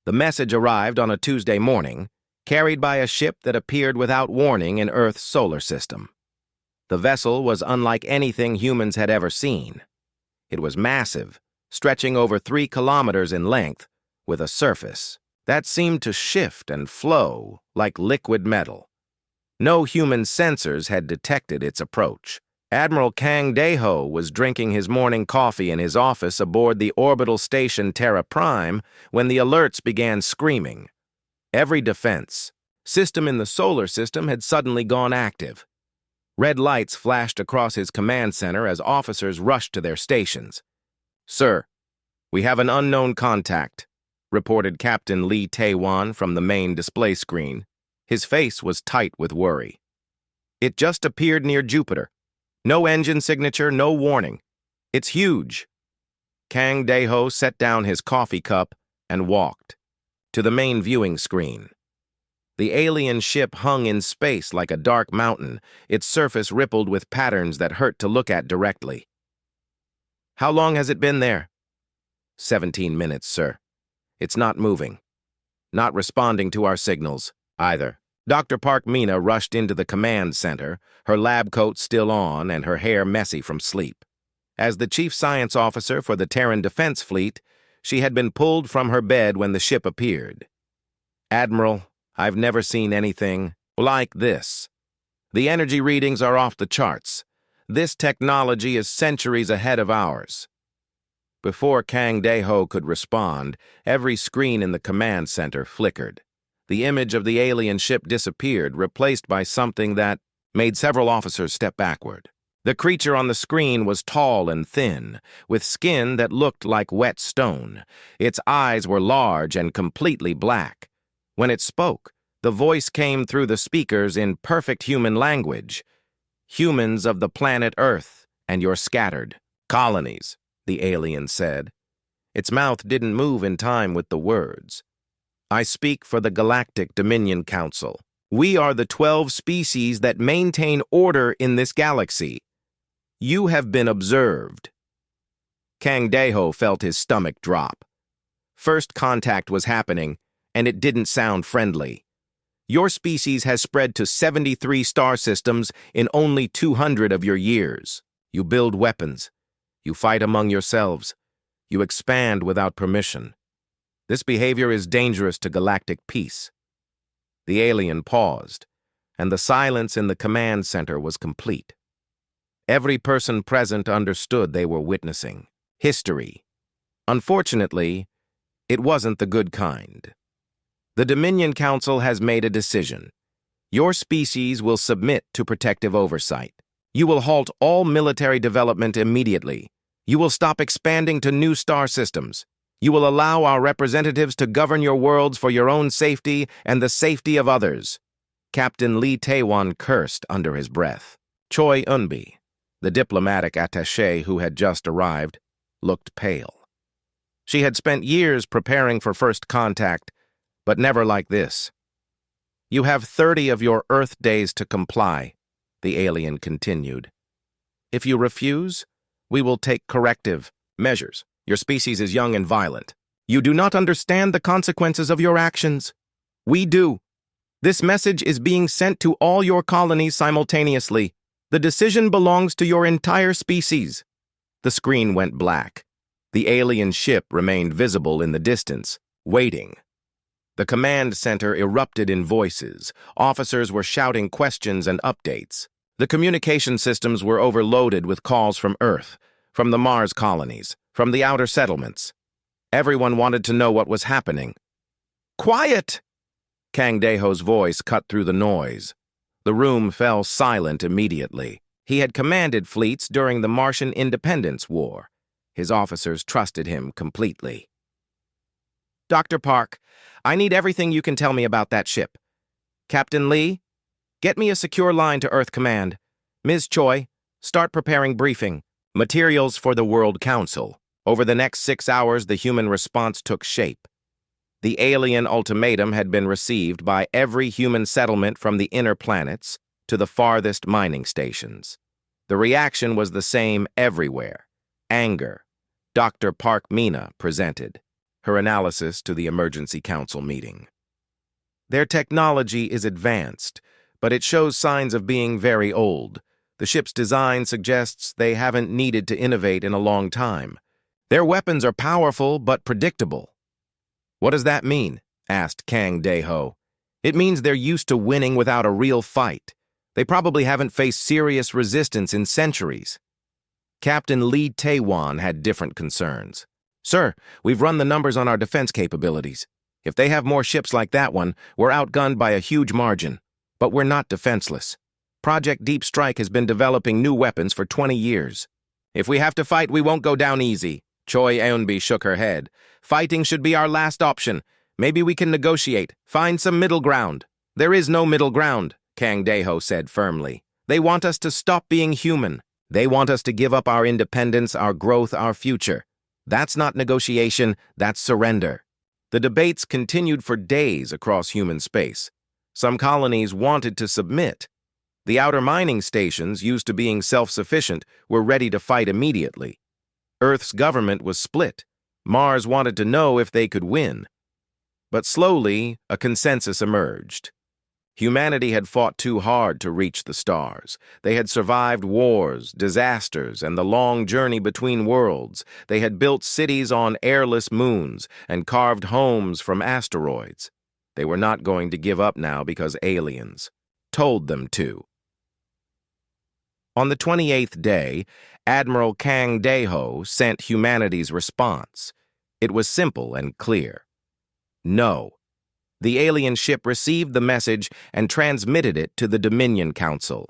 The message arrived on a Tuesday morning, carried by a ship that appeared without warning in Earth's solar system. The vessel was unlike anything humans had ever seen. It was massive, stretching over 3 kilometers in length, with a surface that seemed to shift and flow like liquid metal. No human sensors had detected its approach. Admiral Kang Dae-ho was drinking his morning coffee in his office aboard the orbital station Terra Prime when the alerts began screaming. Every defense system in the solar system had suddenly gone active. Red lights flashed across his command center as officers rushed to their stations. "Sir, we have an unknown contact," reported Captain Lee Tae-wan from the main display screen. His face was tight with worry. "It just appeared near Jupiter. No engine signature, no warning. It's huge." Kang Dae-ho set down his coffee cup and walked to the main viewing screen. The alien ship hung in space like a dark mountain, its surface rippled with patterns that hurt to look at directly. "How long has it been there?" 17 minutes, sir. It's not moving. Not responding to our signals, either." Dr. Park Mina rushed into the command center, her lab coat still on and her hair messy from sleep. As the chief science officer for the Terran Defense Fleet, she had been pulled from her bed when the ship appeared. "Admiral, I've never seen anything like this. The energy readings are off the charts. This technology is centuries ahead of ours." Before Kang Dae-ho could respond, every screen in the command center flickered. The image of the alien ship disappeared, replaced by something that made several officers step backward. The creature on the screen was tall and thin, with skin that looked like wet stone. Its eyes were large and completely black. When it spoke, the voice came through the speakers in perfect human language. "Humans of the planet Earth and your scattered colonies," the alien said. Its mouth didn't move in time with the words. "I speak for the Galactic Dominion Council. We are the 12 species that maintain order in this galaxy. You have been observed." Kang Dae-ho felt his stomach drop. First contact was happening, and it didn't sound friendly. "Your species has spread to 73 star systems in only 200 of your years. You build weapons. You fight among yourselves. You expand without permission. This behavior is dangerous to galactic peace." The alien paused, and the silence in the command center was complete. Every person present understood they were witnessing history. Unfortunately, it wasn't the good kind. The Dominion Council has made a decision. Your species will submit to protective oversight. You will halt all military development immediately. You will stop expanding to new star systems. You will allow our representatives to govern your worlds for your own safety and the safety of others." Captain Lee Tae-wan cursed under his breath. Choi Eunbi, the diplomatic attaché who had just arrived, looked pale. She had spent years preparing for first contact, but never like this. "You have 30 of your Earth days to comply," the alien continued. "If you refuse, we will take corrective measures. Your species is young and violent. You do not understand the consequences of your actions. We do. This message is being sent to all your colonies simultaneously. The decision belongs to your entire species." The screen went black. The alien ship remained visible in the distance, waiting. The command center erupted in voices. Officers were shouting questions and updates. The communication systems were overloaded with calls from Earth, from the Mars colonies, from the outer settlements. Everyone wanted to know what was happening. "Quiet!" Kang Dae-ho's voice cut through the noise. The room fell silent immediately. He had commanded fleets during the Martian Independence War. His officers trusted him completely. "Dr. Park, I need everything you can tell me about that ship. Captain Lee, get me a secure line to Earth Command. Ms. Choi, start preparing briefing. Materials for the World Council." Over the next 6 hours, the human response took shape. The alien ultimatum had been received by every human settlement from the inner planets to the farthest mining stations. The reaction was the same everywhere. Anger. Dr. Park Mina presented. her analysis to the emergency council meeting. Their technology is advanced, but it shows signs of being very old. The ship's design suggests they haven't needed to innovate in a long time. Their weapons are powerful but predictable. What does that mean? Asked Kang Dae-ho. It means they're used to winning without a real fight. They probably haven't faced serious resistance in centuries. Captain Lee Tae-wan had different concerns. Sir, we've run the numbers on our defense capabilities. If they have more ships like that one, we're outgunned by a huge margin. But we're not defenseless. Project Deep Strike has been developing new weapons for 20 years. If we have to fight, we won't go down easy. Choi Eunbi shook her head. Fighting should be our last option. Maybe we can negotiate, find some middle ground. There is no middle ground, Kang Dae-ho said firmly. They want us to stop being human. They want us to give up our independence, our growth, our future. That's not negotiation, that's surrender. The debates continued for days across human space. Some colonies wanted to submit. The outer mining stations, used to being self-sufficient, were ready to fight immediately. Earth's government was split. Mars wanted to know if they could win. But slowly, a consensus emerged. Humanity had fought too hard to reach the stars. They had survived wars, disasters, and the long journey between worlds. They had built cities on airless moons and carved homes from asteroids. They were not going to give up now because aliens told them to. On the 28th day, Admiral Kang Dae-ho sent humanity's response. It was simple and clear. No. The alien ship received the message and transmitted it to the Dominion Council.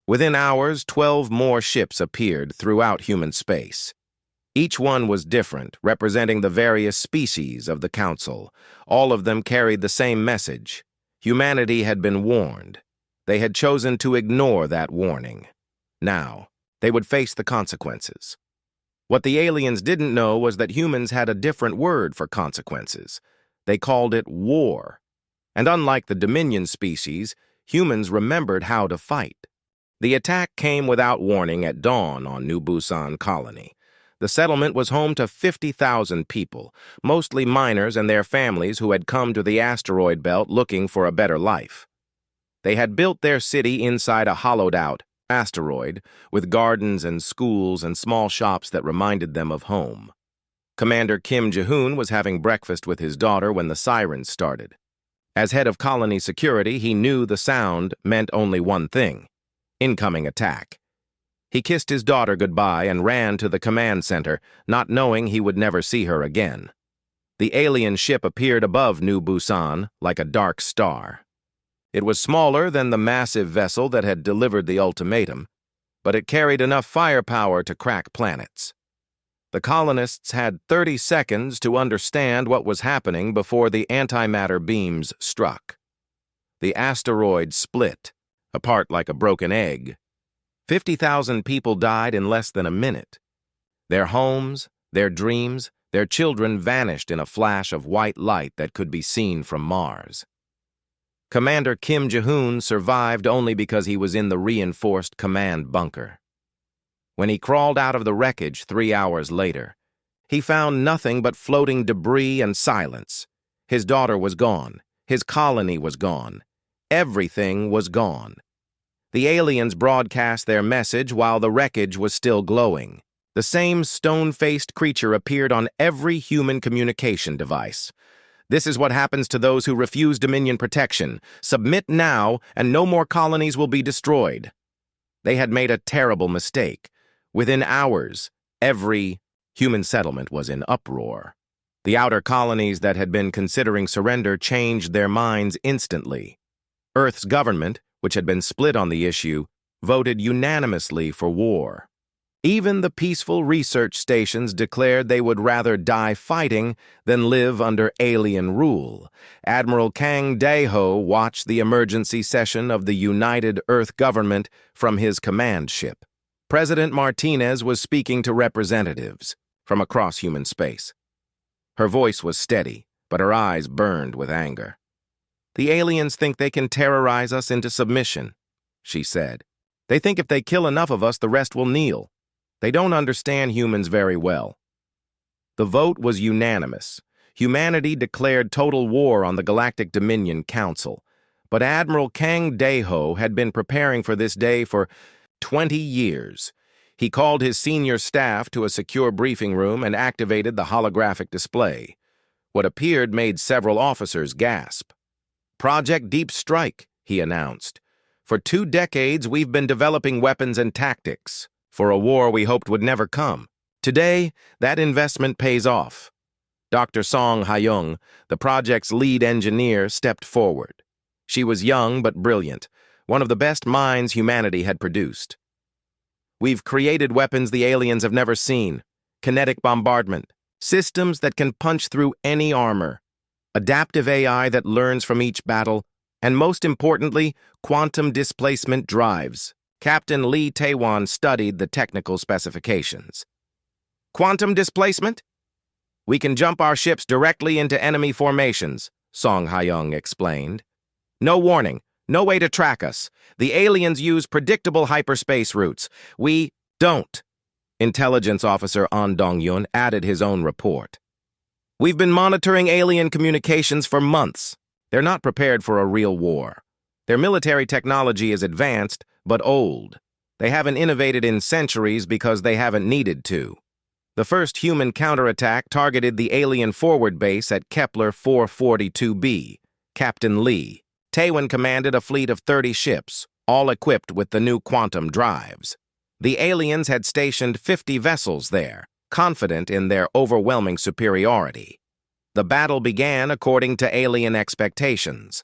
Within hours, 12 more ships appeared throughout human space. Each one was different, representing the various species of the Council. All of them carried the same message. Humanity had been warned. They had chosen to ignore that warning. Now, they would face the consequences. What the aliens didn't know was that humans had a different word for consequences. They called it war. And unlike the Dominion species, humans remembered how to fight. The attack came without warning at dawn on New Busan Colony. The settlement was home to 50,000 people, mostly miners and their families who had come to the asteroid belt looking for a better life. They had built their city inside a hollowed-out asteroid, with gardens and schools and small shops that reminded them of home. Commander Kim Ji-hoon was having breakfast with his daughter when the sirens started. As head of colony security, he knew the sound meant only one thing: incoming attack. He kissed his daughter goodbye and ran to the command center, not knowing he would never see her again. The alien ship appeared above New Busan like a dark star. It was smaller than the massive vessel that had delivered the ultimatum, but it carried enough firepower to crack planets. The colonists had 30 seconds to understand what was happening before the antimatter beams struck. The asteroid split, apart like a broken egg. 50,000 people died in less than a minute. Their homes, their dreams, their children vanished in a flash of white light that could be seen from Mars. Commander Kim Ji-hoon survived only because he was in the reinforced command bunker. When he crawled out of the wreckage 3 hours later, he found nothing but floating debris and silence. His daughter was gone. His colony was gone. Everything was gone. The aliens broadcast their message while the wreckage was still glowing. The same stone-faced creature appeared on every human communication device. This is what happens to those who refuse Dominion protection. Submit now, and no more colonies will be destroyed. They had made a terrible mistake. Within hours, every human settlement was in uproar. The outer colonies that had been considering surrender changed their minds instantly. Earth's government, which had been split on the issue, voted unanimously for war. Even the peaceful research stations declared they would rather die fighting than live under alien rule. Admiral Kang Dae-ho watched the emergency session of the United Earth Government from his command ship. President Martinez was speaking to representatives from across human space. Her voice was steady, but her eyes burned with anger. "The aliens think they can terrorize us into submission," she said. "They think if they kill enough of us, the rest will kneel. They don't understand humans very well." The vote was unanimous. humanity declared total war on the Galactic Dominion Council. But Admiral Kang Dae-ho had been preparing for this day for 20 years. He called his senior staff to a secure briefing room and activated the holographic display. What appeared made several officers gasp. "Project Deep Strike," he announced. "For 2 decades, we've been developing weapons and tactics for a war we hoped would never come. Today, that investment pays off." Dr. Song Ha-young, the project's lead engineer, stepped forward. She was young but brilliant, one of the best minds humanity had produced. "We've created weapons the aliens have never seen. Kinetic bombardment, systems that can punch through any armor, adaptive AI that learns from each battle, and most importantly, quantum displacement drives." Captain Lee Tae-won studied the technical specifications. "Quantum displacement? We can jump our ships directly into enemy formations," Song Ha-young explained. "No warning, no way to track us. The aliens use predictable hyperspace routes. We don't." Intelligence Officer An Dong-yun added his own report. "We've been monitoring alien communications for months. They're not prepared for a real war. Their military technology is advanced, but old. They haven't innovated in centuries because they haven't needed to. The first human counterattack targeted the alien forward base at Kepler 442b. Captain Lee Tae-won commanded a fleet of 30 ships, all equipped with the new quantum drives. The aliens had stationed 50 vessels there, confident in their overwhelming superiority. The battle began according to alien expectations.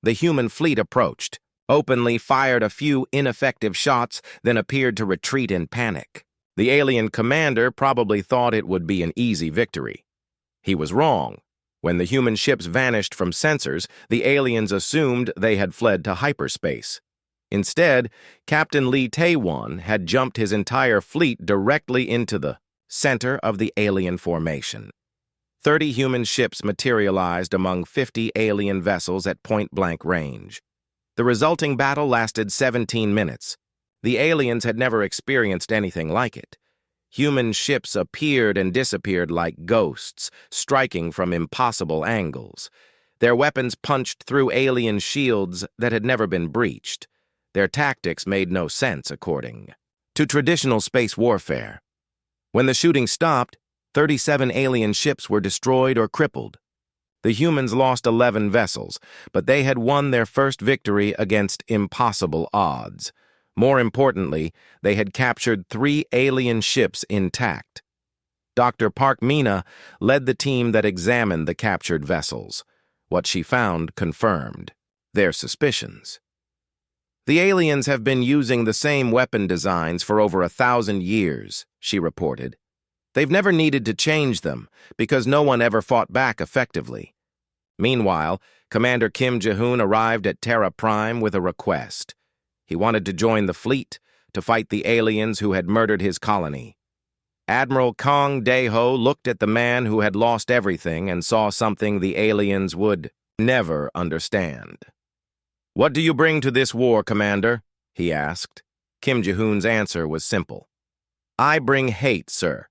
The human fleet approached, openly fired a few ineffective shots, then appeared to retreat in panic. The alien commander probably thought it would be an easy victory. He was wrong. When the human ships vanished from sensors, the aliens assumed they had fled to hyperspace. Instead, Captain Lee Tae-won had jumped his entire fleet directly into the center of the alien formation. 30 human ships materialized among 50 alien vessels at point-blank range. The resulting battle lasted 17 minutes. The aliens had never experienced anything like it. Human ships appeared and disappeared like ghosts, striking from impossible angles. Their weapons punched through alien shields that had never been breached. Their tactics made no sense according to traditional space warfare. When the shooting stopped, 37 alien ships were destroyed or crippled. The humans lost 11 vessels, but they had won their first victory against impossible odds. More importantly, they had captured 3 alien ships intact. Dr. Park Mina led the team that examined the captured vessels. What she found confirmed their suspicions. "The aliens have been using the same weapon designs for over 1,000 years, she reported. They've never needed to change them because no one ever fought back effectively. Meanwhile, Commander Kim Ji-hoon arrived at Terra Prime with a request. He wanted to join the fleet to fight the aliens who had murdered his colony. Admiral Kang Dae-ho looked at the man who had lost everything and saw something the aliens would never understand. "What do you bring to this war, Commander?" he asked. Kim Ji-hoon's answer was simple. "I bring hate, sir.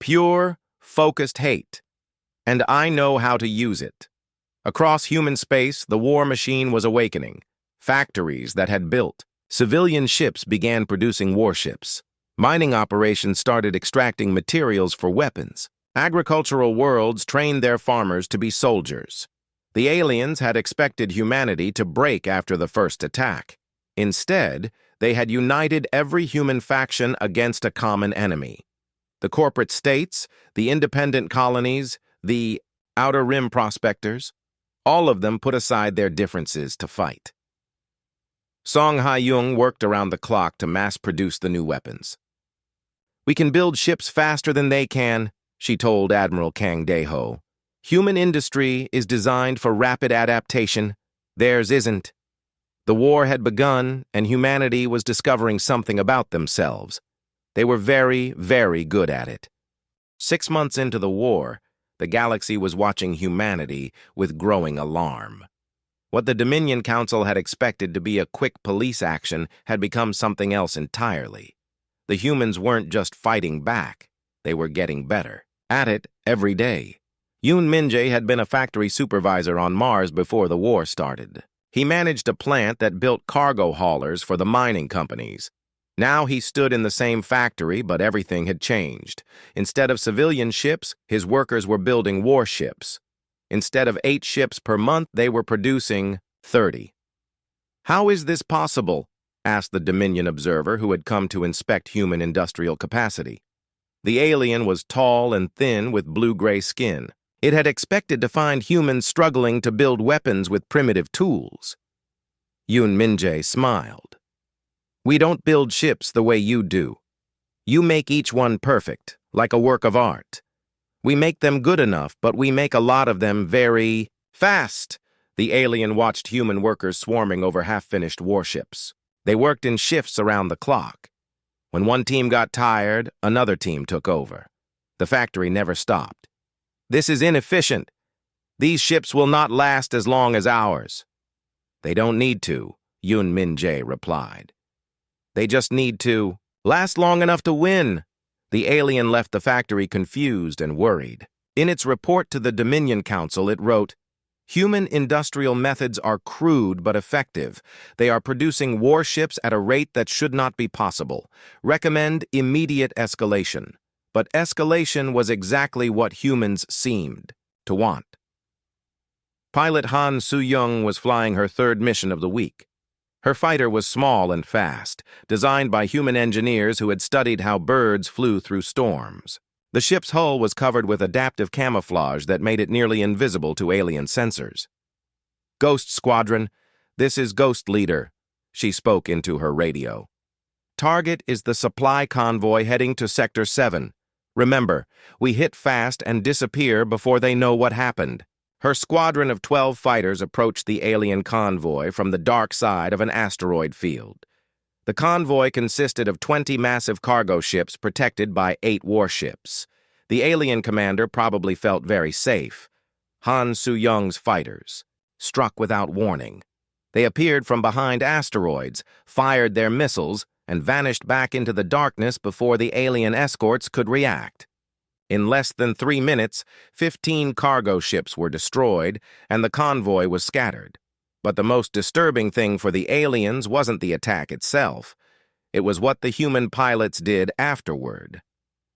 Pure, focused hate. And I know how to use it." Across human space, the war machine was awakening. Factories that had built, civilian ships began producing warships. Mining operations started extracting materials for weapons. Agricultural worlds trained their farmers to be soldiers. The aliens had expected humanity to break after the first attack. Instead, they had united every human faction against a common enemy. The corporate states, the independent colonies, the Outer Rim prospectors, all of them put aside their differences to fight. Song Ha-young worked around the clock to mass-produce the new weapons. "We can build ships faster than they can," she told Admiral Kang Dae-ho. "Human industry is designed for rapid adaptation. Theirs isn't." The war had begun, and humanity was discovering something about themselves. They were very, very good at it. 6 months into the war, the galaxy was watching humanity with growing alarm. What the Dominion Council had expected to be a quick police action had become something else entirely. The humans weren't just fighting back, they were getting better at it every day. Yoon Min-jae had been a factory supervisor on Mars before the war started. He managed a plant that built cargo haulers for the mining companies. Now he stood in the same factory, but everything had changed. Instead of civilian ships, his workers were building warships. Instead of 8 ships per month, they were producing 30. "How is this possible?" asked the Dominion observer who had come to inspect human industrial capacity. The alien was tall and thin with blue-gray skin. It had expected to find humans struggling to build weapons with primitive tools. Yoon Min-jae smiled. "We don't build ships the way you do. You make each one perfect, like a work of art. We make them good enough, but we make a lot of them very fast." The alien watched human workers swarming over half-finished warships. They worked in shifts around the clock. When one team got tired, another team took over. The factory never stopped. "This is inefficient. These ships will not last as long as ours." "They don't need to," Yoon Min-jae replied. "They just need to last long enough to win." The alien left the factory confused and worried. In its report to the Dominion Council, it wrote, "Human industrial methods are crude but effective. They are producing warships at a rate that should not be possible. Recommend immediate escalation." But escalation was exactly what humans seemed to want. Pilot Han Soo-young was flying her 3rd mission of the week. Her fighter was small and fast, designed by human engineers who had studied how birds flew through storms. The ship's hull was covered with adaptive camouflage that made it nearly invisible to alien sensors. "Ghost Squadron, this is Ghost Leader," she spoke into her radio. "Target is the supply convoy heading to Sector 7. Remember, we hit fast and disappear before they know what happened." Her squadron of 12 fighters approached the alien convoy from the dark side of an asteroid field. The convoy consisted of 20 massive cargo ships protected by 8 warships. The alien commander probably felt very safe. Han Soo-young's fighters struck without warning. They appeared from behind asteroids, fired their missiles, and vanished back into the darkness before the alien escorts could react. In less than 3 minutes, 15 cargo ships were destroyed, and the convoy was scattered. But the most disturbing thing for the aliens wasn't the attack itself. It was what the human pilots did afterward.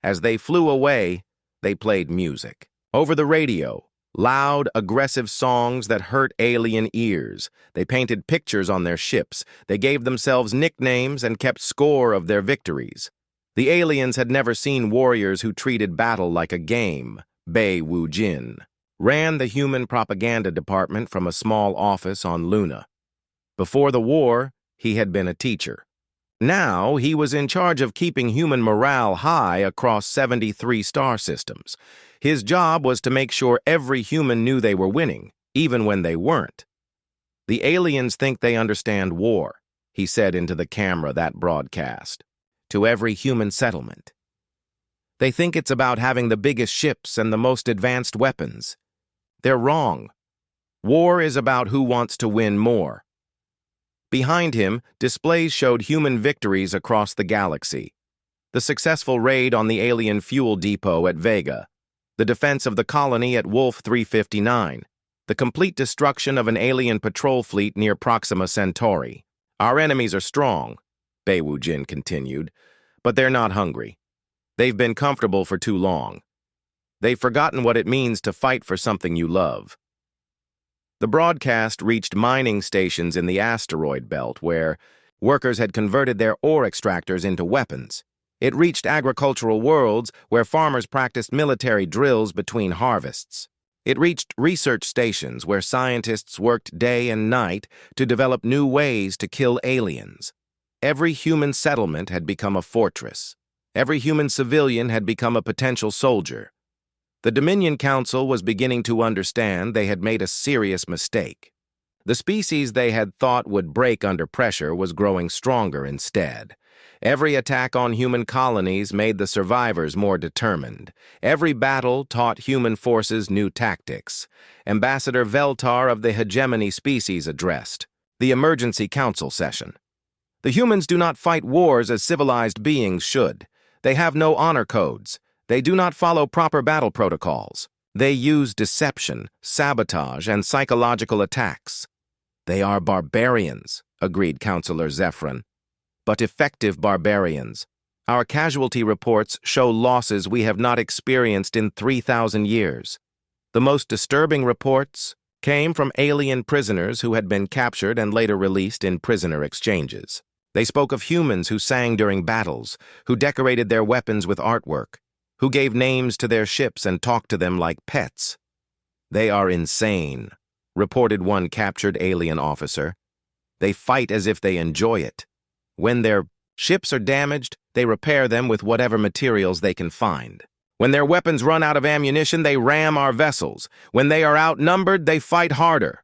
As they flew away, they played music. Over the radio, loud, aggressive songs that hurt alien ears. They painted pictures on their ships. They gave themselves nicknames and kept score of their victories. The aliens had never seen warriors who treated battle like a game. Bae Woo-jin ran the human propaganda department from a small office on Luna. Before the war, he had been a teacher. Now, he was in charge of keeping human morale high across 73 star systems. His job was to make sure every human knew they were winning, even when they weren't. "The aliens think they understand war," he said into the camera that broadcast, to every human settlement. "They think it's about having the biggest ships and the most advanced weapons. They're wrong. War is about who wants to win more." Behind him, displays showed human victories across the galaxy. The successful raid on the alien fuel depot at Vega, the defense of the colony at Wolf 359, the complete destruction of an alien patrol fleet near Proxima Centauri. "Our enemies are strong," Bae Woo-jin continued, "but they're not hungry. They've been comfortable for too long. They've forgotten what it means to fight for something you love." The broadcast reached mining stations in the asteroid belt where workers had converted their ore extractors into weapons. It reached agricultural worlds where farmers practiced military drills between harvests. It reached research stations where scientists worked day and night to develop new ways to kill aliens. Every human settlement had become a fortress. Every human civilian had become a potential soldier. The Dominion Council was beginning to understand they had made a serious mistake. The species they had thought would break under pressure was growing stronger instead. Every attack on human colonies made the survivors more determined. Every battle taught human forces new tactics. Ambassador Veltar of the Hegemony Species addressed the Emergency Council session. "The humans do not fight wars as civilized beings should. They have no honor codes. They do not follow proper battle protocols. They use deception, sabotage, and psychological attacks. They are barbarians, agreed Counselor Zephyrin. But effective barbarians. Our casualty reports show losses we have not experienced in 3,000 years. The most disturbing reports came from alien prisoners who had been captured and later released in prisoner exchanges. They spoke of humans who sang during battles, who decorated their weapons with artwork, who gave names to their ships and talked to them like pets. They are insane, reported one captured alien officer. They fight as if they enjoy it. When their ships are damaged, they repair them with whatever materials they can find. When their weapons run out of ammunition, they ram our vessels. When they are outnumbered, they fight harder.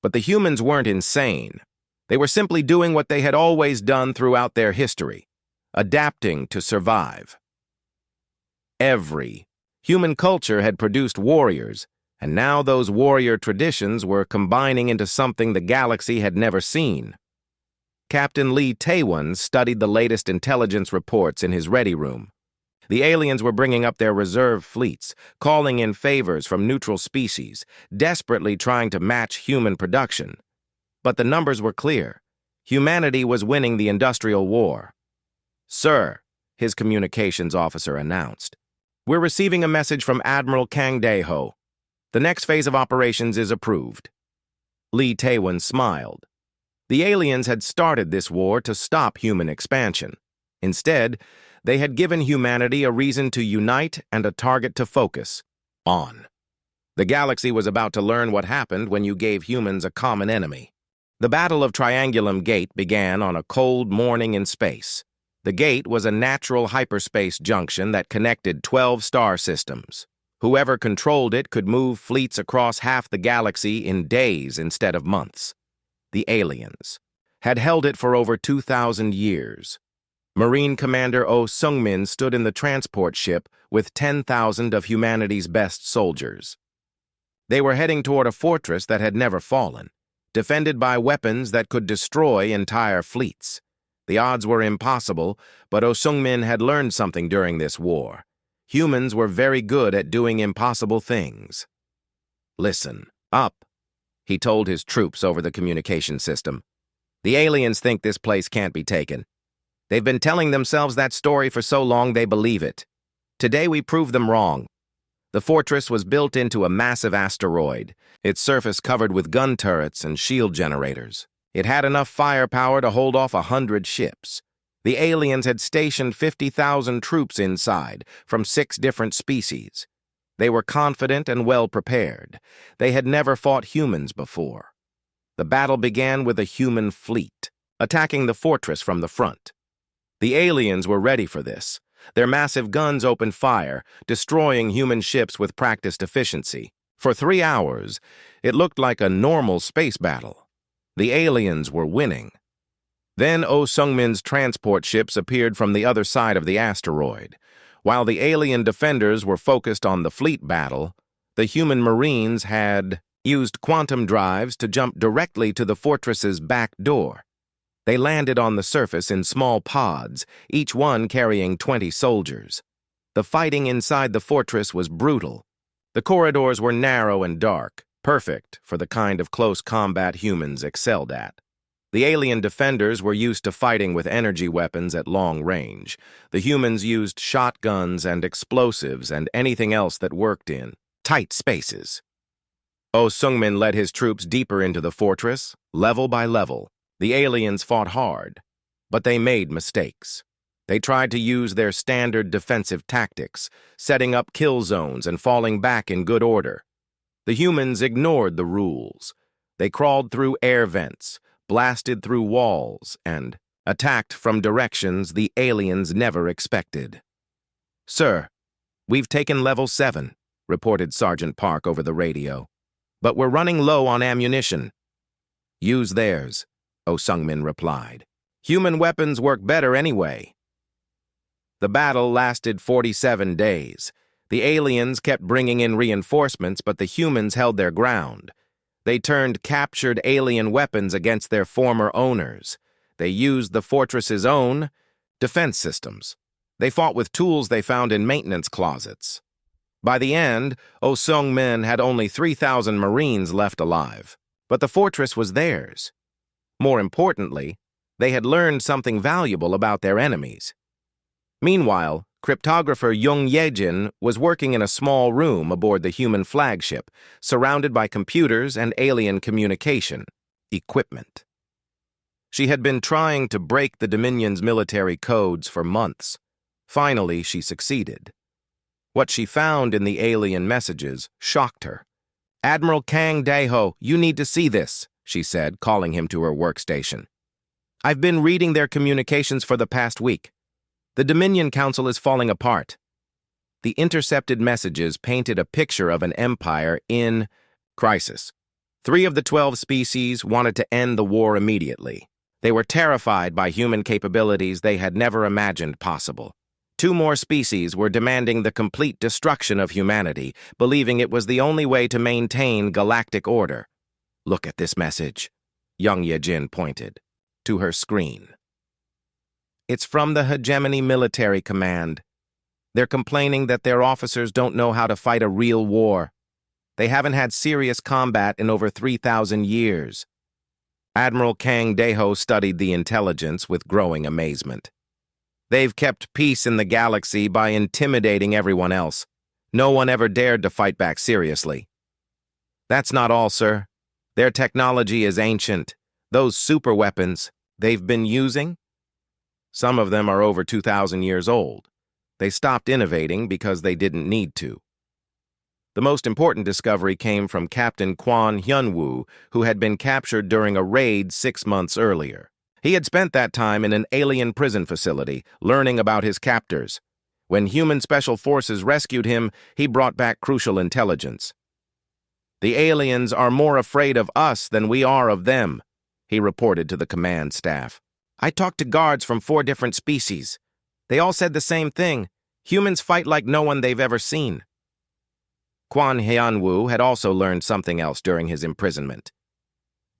But the humans weren't insane. They were simply doing what they had always done throughout their history, adapting to survive. Every human culture had produced warriors, and now those warrior traditions were combining into something the galaxy had never seen. Captain Lee Taewon studied the latest intelligence reports in his ready room. The aliens were bringing up their reserve fleets, calling in favors from neutral species, desperately trying to match human production. But the numbers were clear. Humanity was winning the industrial war. "Sir," his communications officer announced, "we're receiving a message from Admiral Kang Dae-ho. The next phase of operations is approved." Lee Taewon smiled. The aliens had started this war to stop human expansion. Instead, they had given humanity a reason to unite and a target to focus on. The galaxy was about to learn what happened when you gave humans a common enemy. The Battle of Triangulum Gate began on a cold morning in space. The gate was a natural hyperspace junction that connected 12 star systems. Whoever controlled it could move fleets across half the galaxy in days instead of months. The aliens had held it for over 2,000 years. Marine Commander Oh Sung-min stood in the transport ship with 10,000 of humanity's best soldiers. They were heading toward a fortress that had never fallen, defended by weapons that could destroy entire fleets. The odds were impossible, but Oh Sung-min had learned something during this war. Humans were very good at doing impossible things. "Listen, up," he told his troops over the communication system. "The aliens think this place can't be taken. They've been telling themselves that story for so long they believe it. Today we proved them wrong. The fortress was built into a massive asteroid, its surface covered with gun turrets and shield generators. It had enough firepower to hold off 100 ships. The aliens had stationed 50,000 troops inside from 6 different species. They were confident and well prepared. They had never fought humans before. The battle began with a human fleet, attacking the fortress from the front. The aliens were ready for this. Their massive guns opened fire, destroying human ships with practiced efficiency. For 3 hours, it looked like a normal space battle. The aliens were winning. Then Oh Sung-min's transport ships appeared from the other side of the asteroid. While the alien defenders were focused on the fleet battle, the human marines had used quantum drives to jump directly to the fortress's back door. They landed on the surface in small pods, each one carrying 20 soldiers. The fighting inside the fortress was brutal. The corridors were narrow and dark, perfect for the kind of close combat humans excelled at. The alien defenders were used to fighting with energy weapons at long range. The humans used shotguns and explosives and anything else that worked in tight spaces. Oh Sung-min led his troops deeper into the fortress, level by level. The aliens fought hard, but they made mistakes. They tried to use their standard defensive tactics, setting up kill zones and falling back in good order. The humans ignored the rules. They crawled through air vents, blasted through walls, and attacked from directions the aliens never expected. "Sir, we've taken level 7, reported Sergeant Park over the radio. "But we're running low on ammunition." "Use theirs," Oh Sung-min replied. "Human weapons work better anyway." The battle lasted 47 days. The aliens kept bringing in reinforcements, but the humans held their ground. They turned captured alien weapons against their former owners. They used the fortress's own defense systems. They fought with tools they found in maintenance closets. By the end, Oh Sung-min had only 3,000 Marines left alive, but the fortress was theirs. More importantly, they had learned something valuable about their enemies. Meanwhile, cryptographer Jung Yejin was working in a small room aboard the human flagship, surrounded by computers and alien communication equipment. She had been trying to break the Dominion's military codes for months. Finally, she succeeded. What she found in the alien messages shocked her. "Admiral Kang Daeho, you need to see this," she said, calling him to her workstation. "I've been reading their communications for the past week. The Dominion Council is falling apart." The intercepted messages painted a picture of an empire in crisis. 3 of the 12 species wanted to end the war immediately. They were terrified by human capabilities they had never imagined possible. 2 more species were demanding the complete destruction of humanity, believing it was the only way to maintain galactic order. "Look at this message," Jung Yejin pointed to her screen. "It's from the Hegemony Military Command. They're complaining that their officers don't know how to fight a real war. They haven't had serious combat in over 3,000 years. Admiral Kang Daeho studied the intelligence with growing amazement. "They've kept peace in the galaxy by intimidating everyone else. No one ever dared to fight back seriously." "That's not all, sir. Their technology is ancient. Those superweapons they've been using? Some of them are over 2,000 years old. They stopped innovating because they didn't need to." The most important discovery came from Captain Kwon Hyun-woo, who had been captured during a raid 6 months earlier. He had spent that time in an alien prison facility, learning about his captors. When human special forces rescued him, he brought back crucial intelligence. "The aliens are more afraid of us than we are of them," he reported to the command staff. "I talked to guards from 4 different species. They all said the same thing. Humans fight like no one they've ever seen." Kwon Hyun-woo had also learned something else during his imprisonment.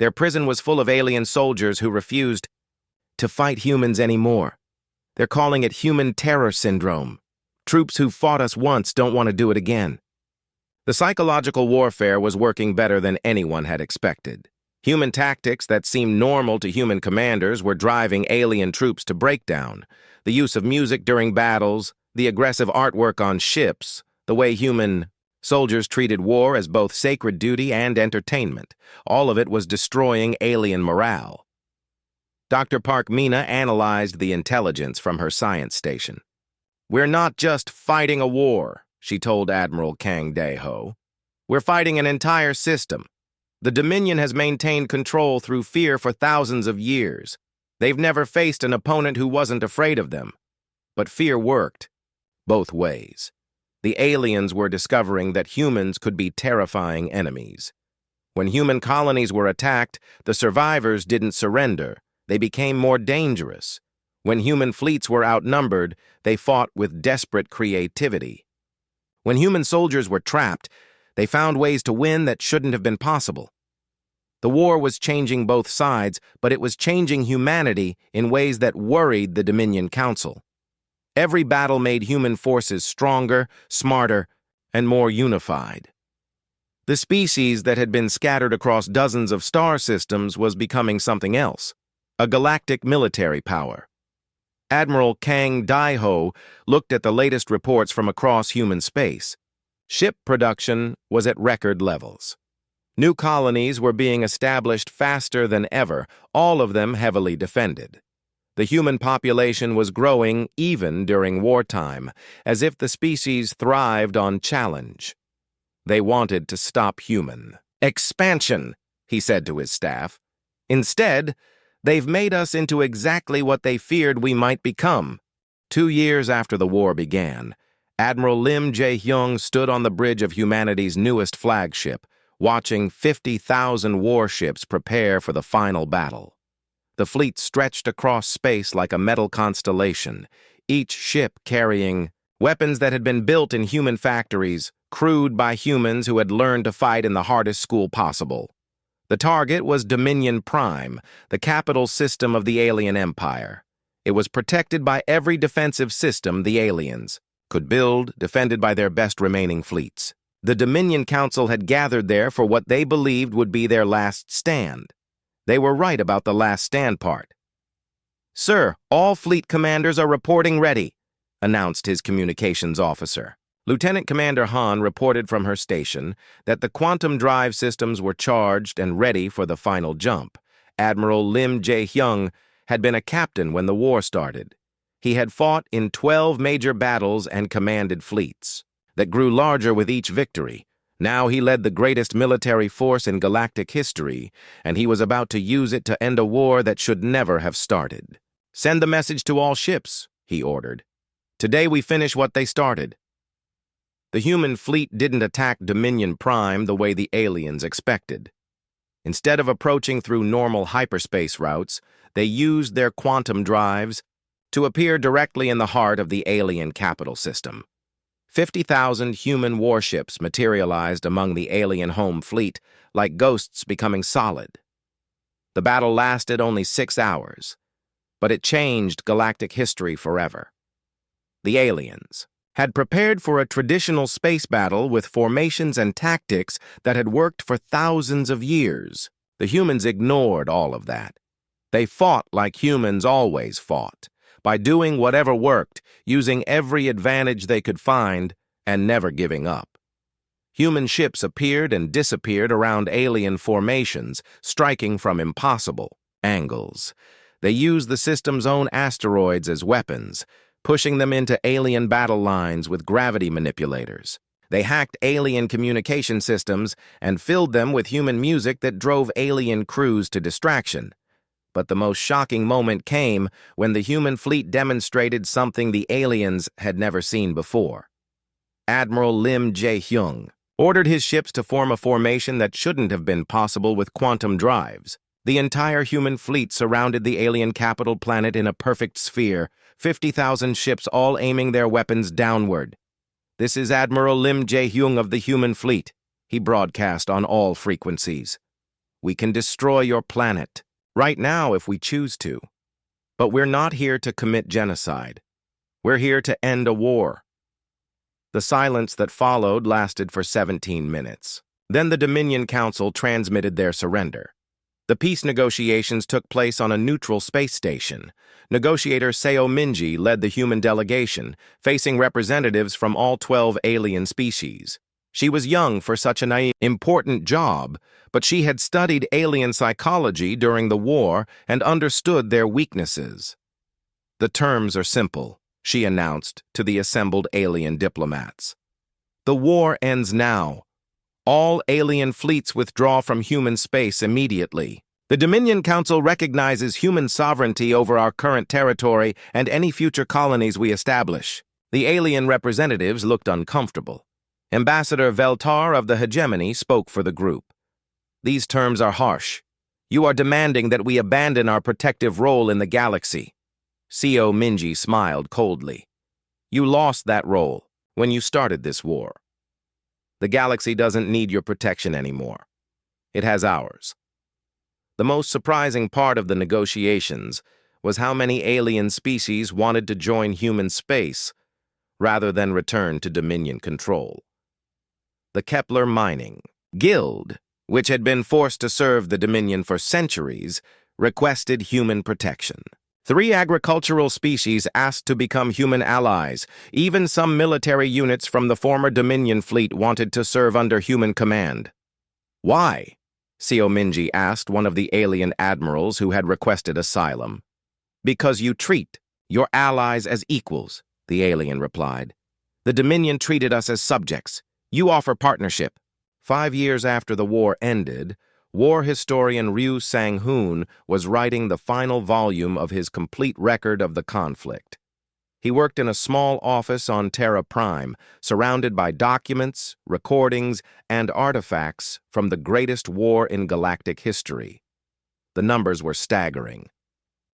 Their prison was full of alien soldiers who refused to fight humans anymore. They're calling it human terror syndrome. Troops who fought us once don't want to do it again. The psychological warfare was working better than anyone had expected. Human tactics that seemed normal to human commanders were driving alien troops to breakdown. The use of music during battles, the aggressive artwork on ships, the way human soldiers treated war as both sacred duty and entertainment. All of it was destroying alien morale. Dr. Park Mina analyzed the intelligence from her science station. "We're not just fighting a war," she told Admiral Kang Daeho. "We're fighting an entire system. The Dominion has maintained control through fear for thousands of years. They've never faced an opponent who wasn't afraid of them. But fear worked both ways. The aliens were discovering that humans could be terrifying enemies. When human colonies were attacked, the survivors didn't surrender. They became more dangerous. When human fleets were outnumbered, they fought with desperate creativity. When human soldiers were trapped, they found ways to win that shouldn't have been possible. The war was changing both sides, but it was changing humanity in ways that worried the Dominion Council. Every battle made human forces stronger, smarter, and more unified. The species that had been scattered across dozens of star systems was becoming something else, a galactic military power. Admiral Kang Daeho looked at the latest reports from across human space. Ship production was at record levels. New colonies were being established faster than ever, all of them heavily defended. The human population was growing even during wartime, as if the species thrived on challenge. They wanted to stop human expansion, he said to his staff. Instead, they've made us into exactly what they feared we might become. 2 years after the war began, Admiral Lim Jae-hyung stood on the bridge of humanity's newest flagship, watching 50,000 warships prepare for the final battle. The fleet stretched across space like a metal constellation, each ship carrying weapons that had been built in human factories, crewed by humans who had learned to fight in the hardest school possible. The target was Dominion Prime, the capital system of the alien empire. It was protected by every defensive system the aliens could build, defended by their best remaining fleets. The Dominion Council had gathered there for what they believed would be their last stand. They were right about the last stand part. "Sir, all fleet commanders are reporting ready," announced his communications officer. Lieutenant Commander Han reported from her station that the quantum drive systems were charged and ready for the final jump. Admiral Lim Jae-hyung had been a captain when the war started. He had fought in 12 major battles and commanded fleets that grew larger with each victory. Now he led the greatest military force in galactic history, and he was about to use it to end a war that should never have started. "Send the message to all ships," he ordered. "Today we finish what they started." The human fleet didn't attack Dominion Prime the way the aliens expected. Instead of approaching through normal hyperspace routes, they used their quantum drives to appear directly in the heart of the alien capital system. 50,000 human warships materialized among the alien home fleet, like ghosts becoming solid. The battle lasted only 6 hours, but it changed galactic history forever. The aliens had prepared for a traditional space battle with formations and tactics that had worked for thousands of years. The humans ignored all of that. They fought like humans always fought, by doing whatever worked, using every advantage they could find, and never giving up. Human ships appeared and disappeared around alien formations, striking from impossible angles. They used the system's own asteroids as weapons, pushing them into alien battle lines with gravity manipulators. They hacked alien communication systems and filled them with human music that drove alien crews to distraction. But the most shocking moment came when the human fleet demonstrated something the aliens had never seen before. Admiral Lim Jae-hyung ordered his ships to form a formation that shouldn't have been possible with quantum drives. The entire human fleet surrounded the alien capital planet in a perfect sphere, 50,000 ships all aiming their weapons downward. "This is Admiral Lim Jae-hyung of the human fleet," he broadcast on all frequencies. "We can destroy your planet right now if we choose to. But we're not here to commit genocide. We're here to end a war." The silence that followed lasted for 17 minutes. Then the Dominion Council transmitted their surrender. The peace negotiations took place on a neutral space station. Negotiator Seo Minji led the human delegation, facing representatives from all 12 alien species. She was young for such an important job, but she had studied alien psychology during the war and understood their weaknesses. "The terms are simple," she announced to the assembled alien diplomats. "The war ends now. All alien fleets withdraw from human space immediately. The Dominion Council recognizes human sovereignty over our current territory and any future colonies we establish." The alien representatives looked uncomfortable. Ambassador Veltar of the Hegemony spoke for the group. "These terms are harsh. You are demanding that we abandon our protective role in the galaxy." Seo Minji smiled coldly. "You lost that role when you started this war. The galaxy doesn't need your protection anymore. It has ours." The most surprising part of the negotiations was how many alien species wanted to join human space rather than return to Dominion control. The Kepler Mining Guild, which had been forced to serve the Dominion for centuries, requested human protection. 3 agricultural species asked to become human allies. Even some military units from the former Dominion fleet wanted to serve under human command. "Why?" Seo Minji asked one of the alien admirals who had requested asylum. "Because you treat your allies as equals," the alien replied. "The Dominion treated us as subjects. You offer partnership." 5 years after the war ended, war historian Ryu Sang-hoon was writing the final volume of his complete record of the conflict. He worked in a small office on Terra Prime, surrounded by documents, recordings, and artifacts from the greatest war in galactic history. The numbers were staggering.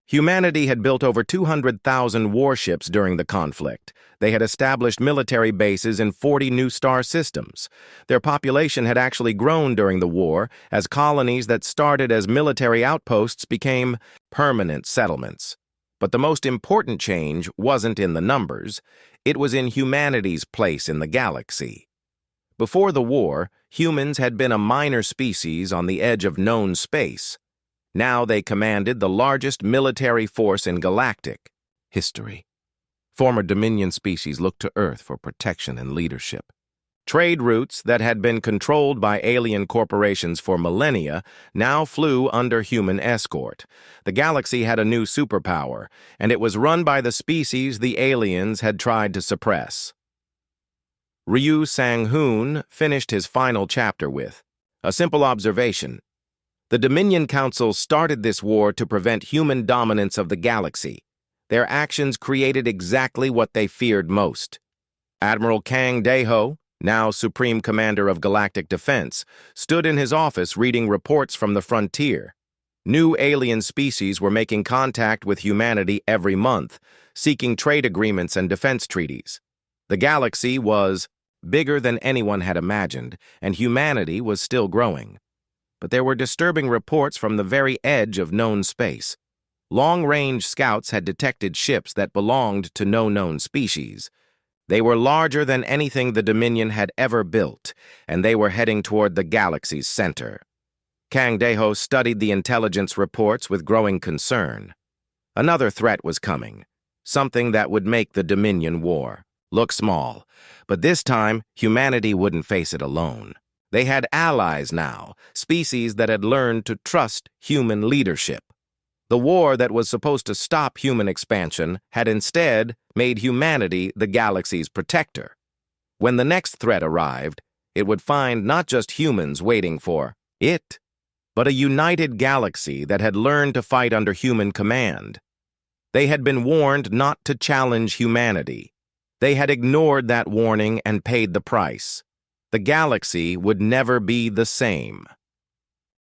Humanity had built over 200,000 warships during the conflict. They had established military bases in 40 new star systems. Their population had actually grown during the war, as colonies that started as military outposts became permanent settlements. But the most important change wasn't in the numbers, it was in humanity's place in the galaxy. Before the war, humans had been a minor species on the edge of known space. Now they commanded the largest military force in galactic history. Former Dominion species looked to Earth for protection and leadership. Trade routes that had been controlled by alien corporations for millennia now flew under human escort. The galaxy had a new superpower, and it was run by the species the aliens had tried to suppress. Ryu Sang-hoon finished his final chapter with a simple observation. The Dominion Council started this war to prevent human dominance of the galaxy. Their actions created exactly what they feared most. Admiral Kang Dae-ho, now Supreme Commander of Galactic Defense, stood in his office reading reports from the frontier. New alien species were making contact with humanity every month, seeking trade agreements and defense treaties. The galaxy was bigger than anyone had imagined, and humanity was still growing. But there were disturbing reports from the very edge of known space. Long-range scouts had detected ships that belonged to no known species. They were larger than anything the Dominion had ever built, and they were heading toward the galaxy's center. Kang Dae-ho studied the intelligence reports with growing concern. Another threat was coming, something that would make the Dominion War look small. But this time, humanity wouldn't face it alone. They had allies now, species that had learned to trust human leadership. The war that was supposed to stop human expansion had instead made humanity the galaxy's protector. When the next threat arrived, it would find not just humans waiting for it, but a united galaxy that had learned to fight under human command. They had been warned not to challenge humanity. They had ignored that warning and paid the price. The galaxy would never be the same.